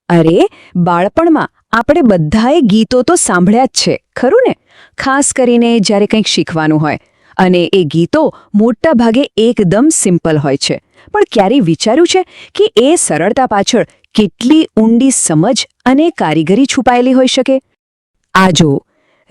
અરે, બાળપણમાં આપણે બધાએ ગીતો તો સાંભળ્યા જ છે, ખરું ને? ખાસ કરીને જ્યારે કંઈક શીખવાનું હોય. અને એ ગીતો મોટા ભાગે એકદમ સિમ્પલ હોય છે. પણ ક્યારેય વિચાર્યું છે કે એ સરળતા પાછળ કેટલી ઊંડી સમજ અને કારીગરી છુપાયેલી હોઈ શકે? આ જો,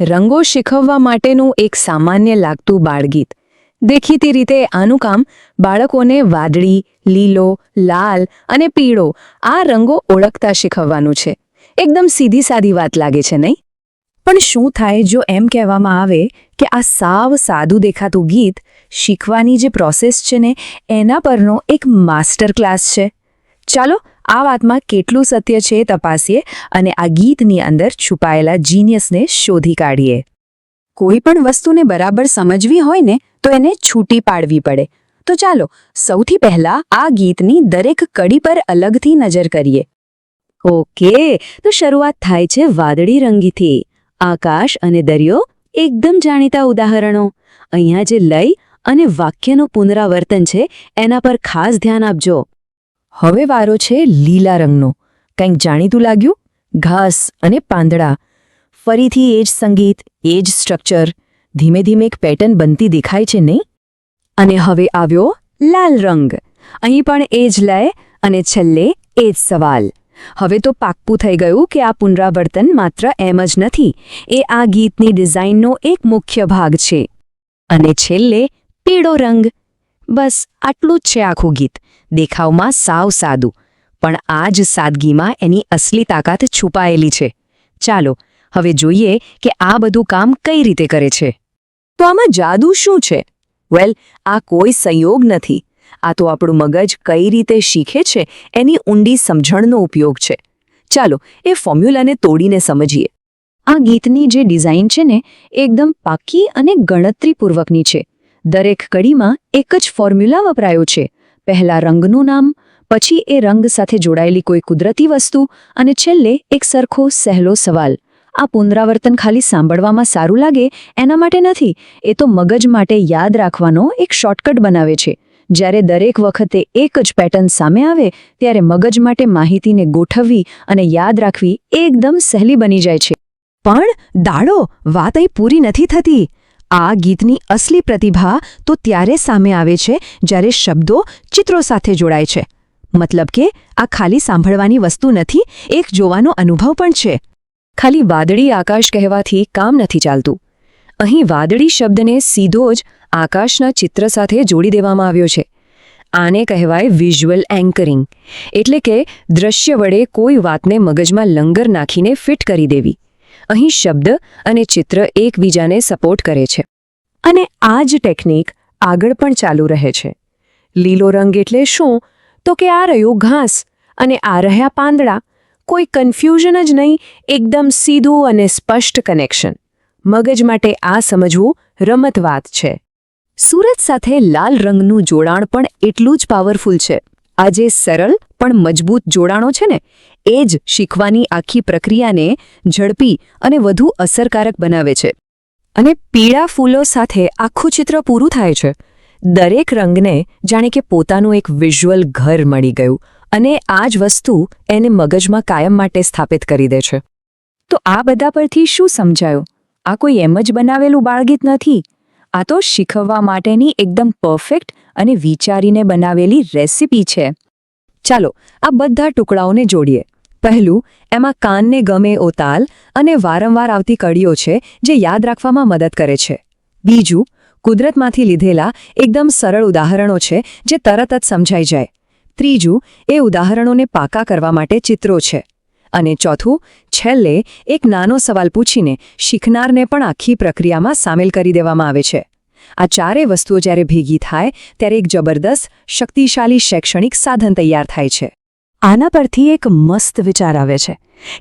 રંગો શીખવવા માટેનું એક સામાન્ય લાગતું બાળગીત. દેખીતી રીતે આનું કામ બાળકોને વાદળી, લીલો, લાલ અને પીળો આ રંગો ઓળખતા શીખવવાનું છે. એકદમ સીધી સાદી વાત લાગે છે, નહીં? પણ શું થાય જો એમ કહેવામાં આવે કે આ સાવ સાદું દેખાતું ગીત શીખવાની જે પ્રોસેસ છે ને એના પરનો એક માસ્ટર ક્લાસ છે? ચાલો આ વાતમાં કેટલું સત્ય છે એ તપાસીએ અને આ ગીતની અંદર છુપાયેલા જીનિયસને શોધી કાઢીએ. કોઈ પણ વસ્તુને બરાબર સમજવી હોય ને તો એને છૂટી પાડવી પડે. તો ચાલો સૌથી પહેલા આ ગીતની દરેક કડી પર અલગથી નજર કરીએ. ઓકે, તો શરૂઆત થાય છે વાદળી રંગથી. આકાશ અને દરિયો એકદમ જાણીતા ઉદાહરણો. અહીંયા જે લય અને વાક્યનું પુનરાવર્તન છે એના પર ખાસ ધ્યાન આપજો. હવે વારો છે લીલા રંગનો. કંઈક જાણીતું લાગ્યું? ઘાસ અને પાંદડા. ફરીથી એ જ સંગીત, એ જ સ્ટ્રક્ચર. ધીમે ધીમે એક પેટર્ન બનતી દેખાય છે, નહીં? અને હવે આવ્યો લાલ રંગ. અહીં પણ એ જ લય અને છેલ્લે એ જ સવાલ. હવે તો પાક્કું થઈ ગયું કે આ પુનરાવર્તન માત્ર એમ જ નથી, એ આ ગીતની ડિઝાઇનનો એક મુખ્ય ભાગ છે. અને છેલ્લે પીળો રંગ. બસ આટલું જ છે આખું ગીત. દેખાવમાં સાવ સાદું, પણ આ જ સાદગીમાં એની અસલી તાકાત છુપાયેલી છે. ચાલો હવે જોઈએ કે આ બધું કામ કઈ રીતે કરે છે. તો આમાં જાદુ શું છે? વેલ, આ કોઈ સંયોગ નથી. આ તો આપણું મગજ કઈ રીતે શીખે છે એની ઊંડી સમજણનો ઉપયોગ છે. ચાલો એ ફોર્મ્યુલાને તોડીને સમજીએ. આ ગીતની જે ડિઝાઇન છે ને એકદમ પાકી અને ગણતરીપૂર્વકની છે. દરેક કડીમાં એક જ ફોર્મ્યુલા વપરાયો છે. પહેલા રંગનું નામ, પછી એ રંગ સાથે જોડાયેલી કોઈ કુદરતી વસ્તુ અને છેલ્લે એક સરખો સહેલો સવાલ. આ પુનરાવર્તન ખાલી સાંભળવામાં સારું લાગે એના માટે નથી, એ તો મગજ માટે યાદ રાખવાનો એક શોર્ટકટ બનાવે છે. જ્યારે દરેક વખતે એક જ પેટર્ન સામે આવે ત્યારે મગજ માટે માહિતીને ગોઠવવી અને યાદ રાખવી એકદમ સહેલી બની જાય છે. પણ દાડો, વાત અહીં પૂરી નથી થતી. આ ગીતની અસલી પ્રતિભા તો ત્યારે સામે આવે છે જ્યારે શબ્દો ચિત્રો સાથે જોડાય છે. મતલબ કે આ ખાલી સાંભળવાની વસ્તુ નથી, એક જોવાનો અનુભવ પણ છે. ખાલી વાદળી આકાશ કહેવાથી કામ નથી ચાલતું. અહીં વાદળી શબ્દને સીધો જ આકાશના ચિત્ર સાથે જોડી દેવામાં આવ્યો છે. આને કહેવાય વિઝ્યુઅલ એન્કરિંગ, એટલે કે દ્રશ્ય વડે કોઈ વાતને મગજમાં લંગર નાખીને ફિટ કરી દેવી. અહીં શબ્દ અને ચિત્ર એકબીજાને સપોર્ટ કરે છે. અને આ જ ટેકનિક આગળ પણ ચાલુ રહે છે. લીલો રંગ એટલે શું? તો કે આ રહ્યું ઘાસ અને આ રહ્યા પાંદડા. કોઈ કન્ફ્યુઝન જ નહીં, એકદમ સીધું અને સ્પષ્ટ કનેક્શન. મગજ માટે આ સમજવું રમત વાત છે. સૂરજ સાથે લાલ રંગનું જોડાણ પણ એટલું જ પાવરફુલ છે. આ જે સરળ પણ મજબૂત જોડાણો છે ને એ જ શીખવાની આખી પ્રક્રિયાને ઝડપી અને વધુ અસરકારક બનાવે છે. અને પીળા ફૂલો સાથે આખું ચિત્ર પૂરું થાય છે. દરેક રંગને જાણે કે પોતાનું એક વિઝ્યુઅલ ઘર મળી ગયું અને આ જ વસ્તુ એને મગજમાં કાયમ માટે સ્થાપિત કરી દે છે. તો આ બધા પરથી શું સમજાયું? આ કોઈ એમ જ બનાવેલું બાળગીત નથી. આ તો શીખવવા માટેની એકદમ પરફેક્ટ અને વિચારીને બનાવેલી રેસિપી છે. ચાલો આ બધા ટુકડાઓને જોડીએ. પહેલું, એમાં કાનને ગમે ઓ તાલ અને વારંવાર આવતી કડીઓ છે જે યાદ રાખવામાં મદદ કરે છે. બીજું, કુદરતમાંથી લીધેલા એકદમ સરળ ઉદાહરણો છે જે તરત જ સમજાઈ જાય. ત્રીજું, એ ઉદાહરણોને પાકા કરવા માટે ચિત્રો છે. અને ચોથું, છેલ્લે એક નાનો સવાલ પૂછીને શીખનારને પણ આખી પ્રક્રિયામાં સામેલ કરી દેવામાં આવે છે. આ ચારેય વસ્તુઓ જ્યારે ભેગી થાય ત્યારે એક જબરદસ્ત, શક્તિશાળી શૈક્ષણિક સાધન તૈયાર થાય છે. આના પરથી એક મસ્ત વિચાર આવે છે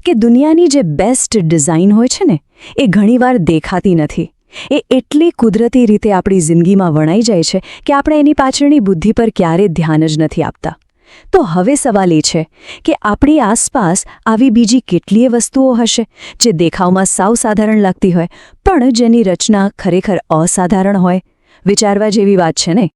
કે દુનિયાની જે બેસ્ટ ડિઝાઇન હોય છે ને એ ઘણીવાર દેખાતી નથી. એ એટલી કુદરતી રીતે આપણી જિંદગીમાં વણાઈ જાય છે કે આપણે એની પાછળની બુદ્ધિ પર ક્યારેય ધ્યાન જ નથી આપતા. તો હવે સવાલ એ છે કે આપણી આસપાસ આવી બીજી કેટલીય વસ્તુઓ હશે જે દેખાવમાં સાવ સાધારણ લાગતી હોય પણ જેની રચના ખરેખર અસાધારણ હોય. વિચારવા જેવી વાત છે ને?